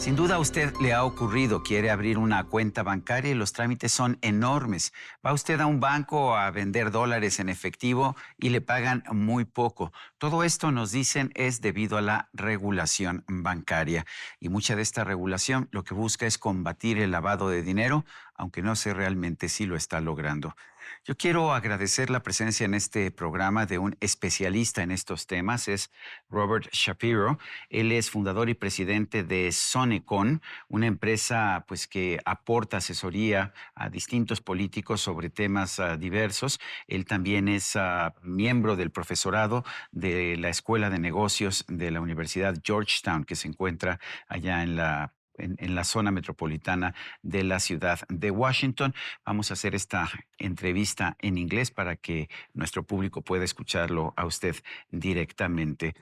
Sin duda a usted le ha ocurrido, quiere abrir una cuenta bancaria y los trámites son enormes. Va usted a un banco a vender dólares en efectivo y le pagan muy poco. Todo esto, nos dicen, es debido a la regulación bancaria. Y mucha de esta regulación lo que busca es combatir el lavado de dinero, aunque no sé realmente si lo está logrando. Yo quiero agradecer la presencia en este programa de un especialista en estos temas, es Robert Shapiro. Él es fundador y presidente de Sonecon, una empresa pues, que aporta asesoría a distintos políticos sobre temas diversos. Él también es miembro del profesorado de la Escuela de Negocios de la Universidad Georgetown, que se encuentra allá en la zona metropolitana de la ciudad de Washington. Vamos a hacer esta entrevista en inglés para que nuestro público pueda escucharlo a usted directamente.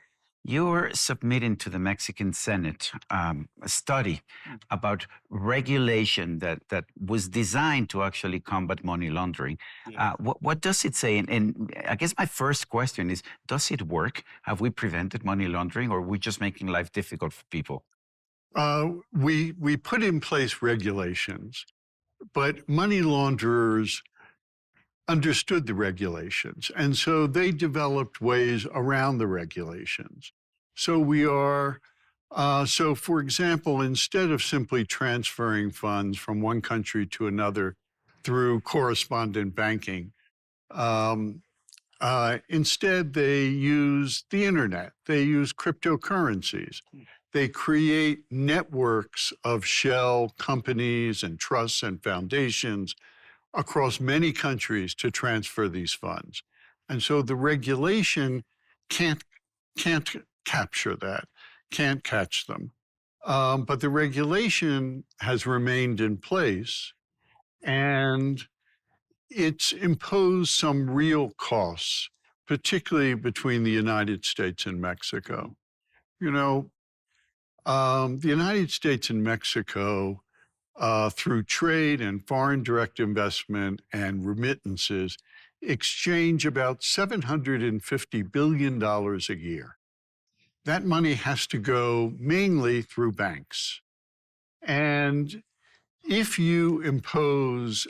You're submitting to the Mexican Senate a study about regulation that was designed to actually combat money laundering. Yeah. What does it say? And I guess my first question is, does it work? Have we prevented money laundering, or are we just making life difficult for people? We put in place regulations, but money launderers understood the regulations, and so they developed ways around the regulations. So for example, instead of simply transferring funds from one country to another through correspondent banking, instead they use the internet, they use cryptocurrencies. They create networks of shell companies and trusts and foundations across many countries to transfer these funds. And so the regulation can't capture that, can't catch them. But the regulation has remained in place, and it's imposed some real costs, particularly between the United States and Mexico. You know, the United States and Mexico, through trade and foreign direct investment and remittances, exchange about $750 billion a year. That money has to go mainly through banks. And if you impose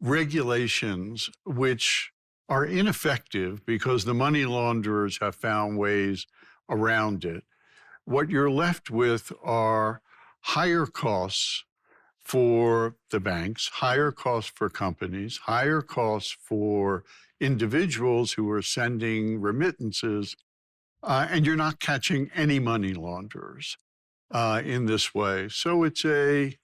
regulations which are ineffective because the money launderers have found ways around it, what you're left with are higher costs for the banks, higher costs for companies, higher costs for individuals who are sending remittances, and you're not catching any money launderers in this way. So it's a...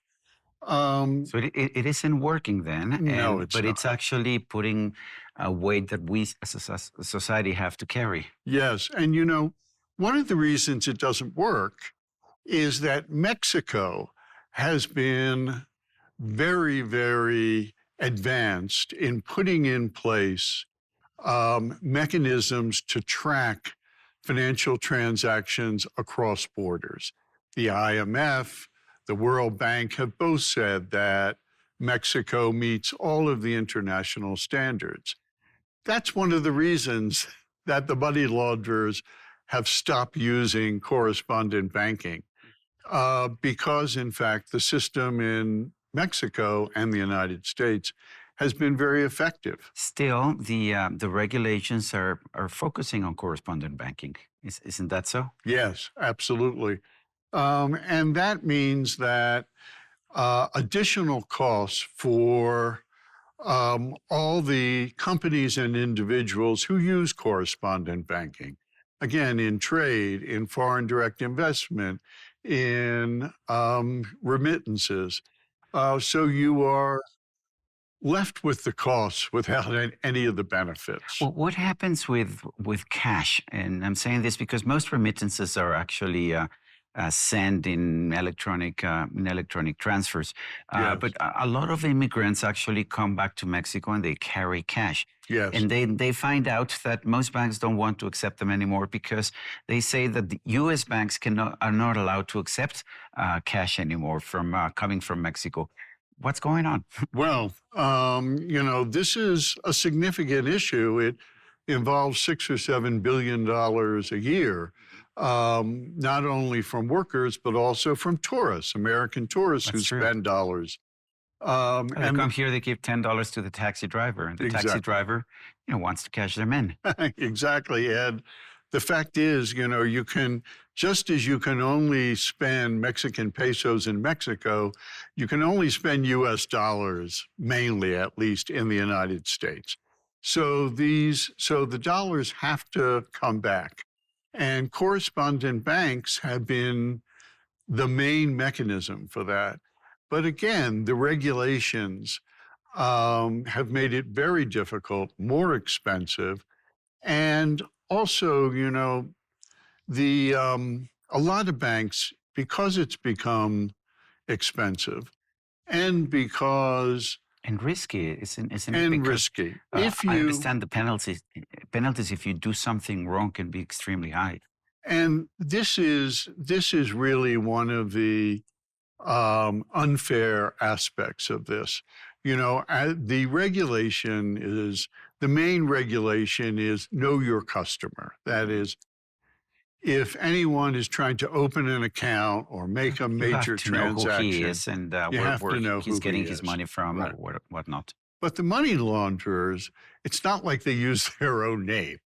So it isn't working then, No, but it's actually putting a weight that we as a society have to carry. Yes, and you know, one of the reasons it doesn't work is that Mexico has been very, very advanced in putting in place mechanisms to track financial transactions across borders. The IMF, the World Bank have both said that Mexico meets all of the international standards. That's one of the reasons that the money launderers have stopped using correspondent banking, because, in fact, the system in Mexico and the United States has been very effective. Still, the regulations are focusing on correspondent banking. Isn't that so? Yes, absolutely. And that means that additional costs for all the companies and individuals who use correspondent banking, again, in trade, in foreign direct investment, in remittances. So you are left with the costs without any of the benefits. Well, what happens with cash? And I'm saying this because most remittances are actually sent in electronic transfers. Yes. But a lot of immigrants actually come back to Mexico and they carry cash. Yes. And they find out that most banks don't want to accept them anymore because they say that the U.S. banks are not allowed to accept cash anymore from coming from Mexico. What's going on? Well, you know, this is a significant issue. It involves $6 or $7 billion a year. not only from workers, but also from tourists, American tourists who That's true. spend dollars. They come here, they give $10 to the taxi driver, and the taxi Exactly. driver, wants to cash them in. Exactly. And the fact is, you can, just as you can only spend Mexican pesos in Mexico, you can only spend US dollars, mainly at least, in the United States. So the dollars have to come back. And correspondent banks have been the main mechanism for that. But again, the regulations have made it very difficult, more expensive, and also, a lot of banks, because it's become expensive and because And risky, isn't it? and Because risky. If I you understand the penalties if you do something wrong can be extremely high. and this is really one of the unfair aspects of this. The regulation is the main regulation is know your customer. That is, if anyone is trying to open an account or make a You have major to know who he transaction, is and you where, have where to know he's who he getting his is. money from or Right. whatnot. But the money launderers, it's not like they use their own name.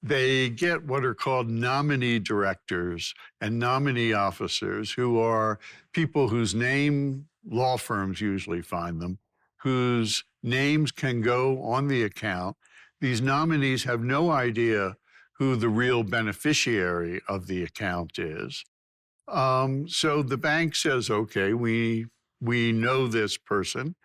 They get what are called nominee directors and nominee officers, who are people whose name law firms usually find them, whose names can go on the account. These nominees have no idea who the real beneficiary of the account is. So the bank says, okay, we know this person.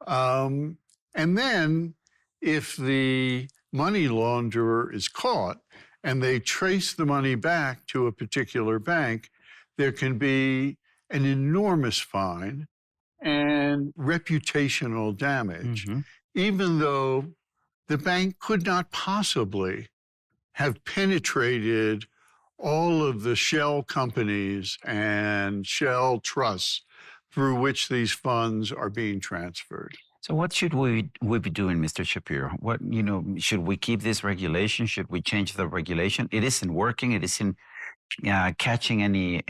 Um, and then if the money launderer is caught and they trace the money back to a particular bank, there can be an enormous fine and reputational damage, Hmm. even though the bank could not possibly have penetrated all of the shell companies and shell trusts through which these funds are being transferred. So what should we be doing, Mr. Shapiro? What should we keep this regulation? Should we change the regulation? It isn't working. It isn't catching any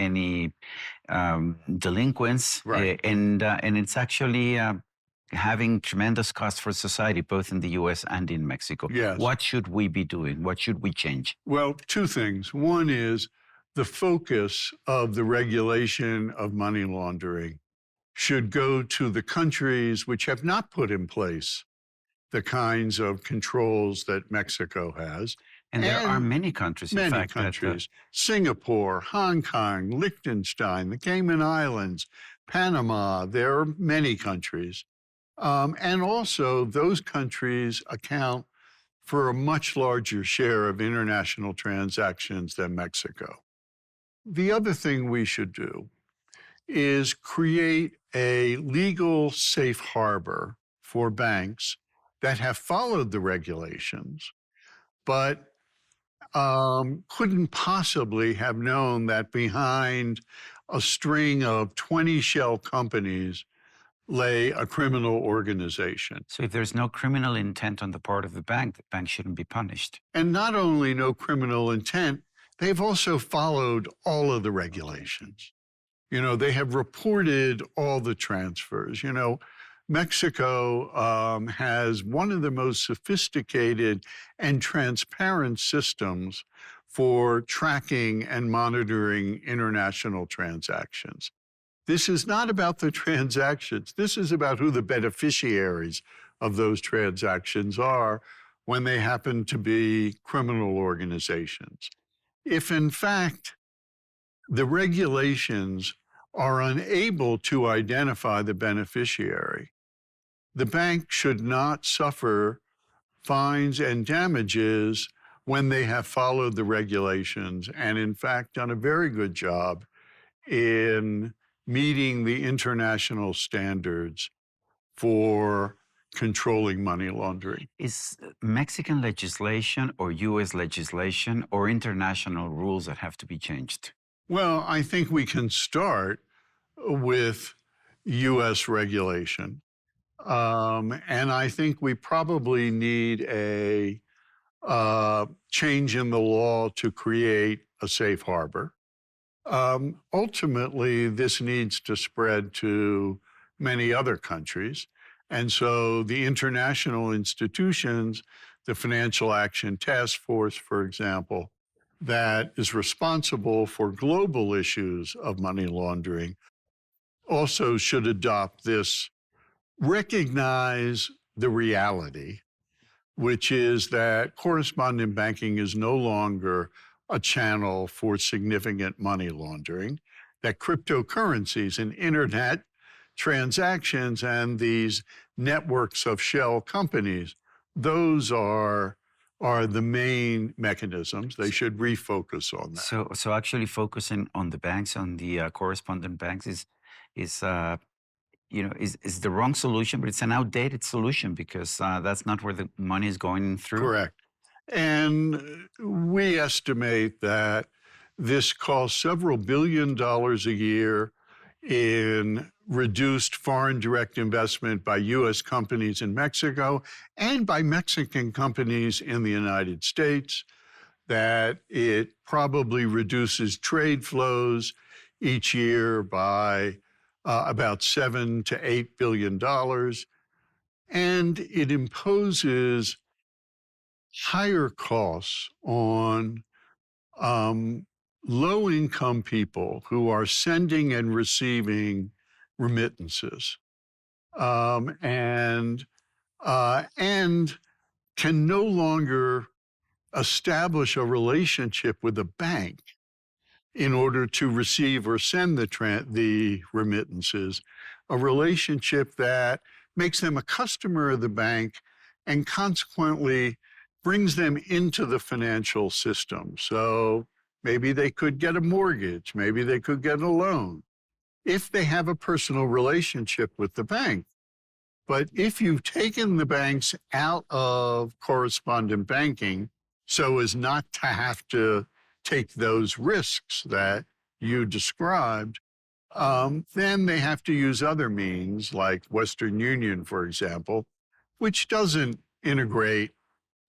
delinquents, Right. and it's actually having tremendous costs for society, both in the U.S. and in Mexico. Yes. What should we be doing? What should we change? Well, two things. One is the focus of the regulation of money laundering should go to the countries which have not put in place the kinds of controls that Mexico has. And there are And many countries, in many fact, that countries, Singapore, Hong Kong, Liechtenstein, the Cayman Islands, Panama, there are many countries. And also, those countries account for a much larger share of international transactions than Mexico. The other thing we should do is create a legal safe harbor for banks that have followed the regulations, but couldn't possibly have known that behind a string of 20 shell companies lay a criminal organization. so if there's no criminal intent on the part of the bank shouldn't be punished. And not only no criminal intent, they've also followed all of the regulations. They have reported all the transfers. Mexico has one of the most sophisticated and transparent systems for tracking and monitoring international transactions. This is not about the transactions. This is about who the beneficiaries of those transactions are when they happen to be criminal organizations. If, in fact, the regulations are unable to identify the beneficiary, the bank should not suffer fines and damages when they have followed the regulations and, in fact, done a very good job in meeting the international standards for controlling money laundering. Is Mexican legislation or U.S. legislation or international rules that have to be changed? Well, I think we can start with U.S. regulation. And I think we probably need a change in the law to create a safe harbor. Ultimately, this needs to spread to many other countries. And so the international institutions, the Financial Action Task Force, for example, that is responsible for global issues of money laundering, also should adopt this, recognize the reality, which is that correspondent banking is no longer a channel for significant money laundering, that cryptocurrencies and internet transactions and these networks of shell companies, those are the main mechanisms. They should refocus on that. So actually focusing on the banks, on the correspondent banks, is is the wrong solution, but it's an outdated solution because that's not where the money is going through. Correct. And we estimate that this costs several $billions a year in reduced foreign direct investment by U.S. companies in Mexico and by Mexican companies in the United States, that it probably reduces trade flows each year by about $7 to $8 billion, and it imposes higher costs on low-income people who are sending and receiving remittances, and can no longer establish a relationship with a bank in order to receive or send the remittances, a relationship that makes them a customer of the bank and consequently brings them into the financial system. So maybe they could get a mortgage, maybe they could get a loan if they have a personal relationship with the bank. But if you've taken the banks out of correspondent banking so as not to have to take those risks that you described, then they have to use other means like Western Union, for example, which doesn't integrate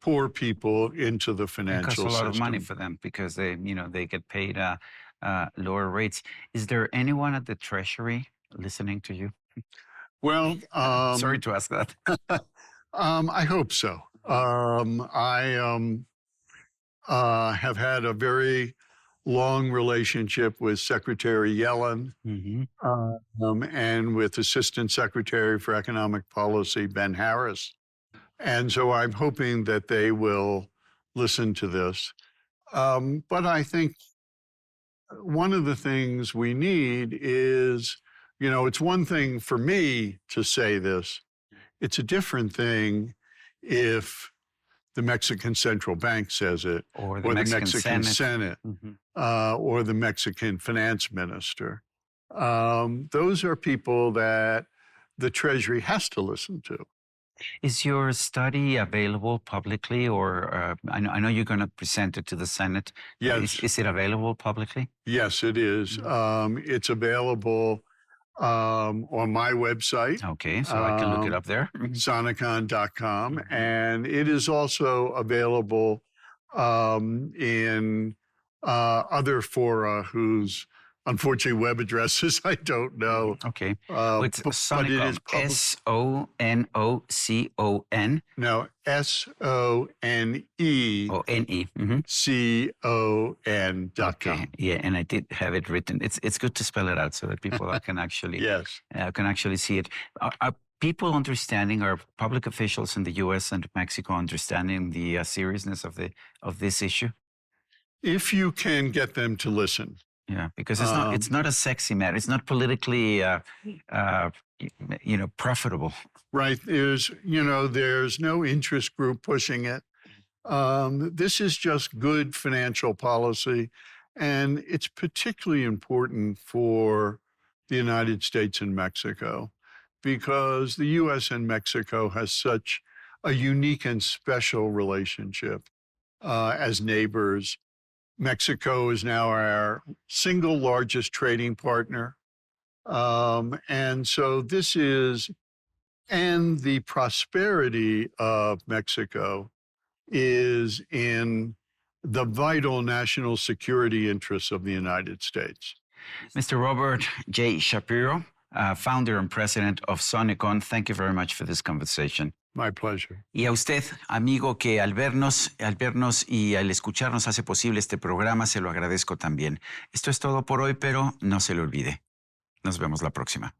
poor people into the It costs financial a lot of money system. for them because they get paid lower rates. Is there anyone at the Treasury listening to you? Well, Sorry to ask that. I hope so. I have had a very long relationship with Secretary Yellen Hmm. and with Assistant Secretary for Economic Policy, Ben Harris. And so I'm hoping that they will listen to this. But I think one of the things we need is, it's one thing for me to say this. It's a different thing if the Mexican Central Bank says it, Or the or the Mexican Mexican Senate. Senate, Hmm. or the Mexican finance minister. Those are people that the Treasury has to listen to. Is your study available publicly, or I know you're going to present it to the Senate. Yes, Is it available publicly? yes, it is. It's available on my website, Okay, so I can look it up there. sonicon.com, and it is also available in other fora whose unfortunately web addresses I don't know. Okay. Well, it's But it Sonicom. is public. SONOCON. No, SONE. Oh, NE. Mm-hmm. CON.com. Okay. Yeah, and I did have it written. It's good to spell it out so that people Yes. can actually see it. Are people understanding? Are public officials in the U.S. and Mexico understanding the seriousness of this issue? If you can get them to listen. Yeah, because it's not a sexy matter. It's not politically profitable. Right. There's no interest group pushing it. This is just good financial policy. And it's particularly important for the United States and Mexico because the U.S. and Mexico has such a unique and special relationship as neighbors. Mexico is now our single largest trading partner. And so and the prosperity of Mexico is in the vital national security interests of the United States. Mr. Robert J. Shapiro, founder and president of Sonecon, thank you very much for this conversation. My pleasure. Y a usted, amigo, que al vernos y al escucharnos hace posible este programa, se lo agradezco también. Esto es todo por hoy, pero no se lo olvide. Nos vemos la próxima.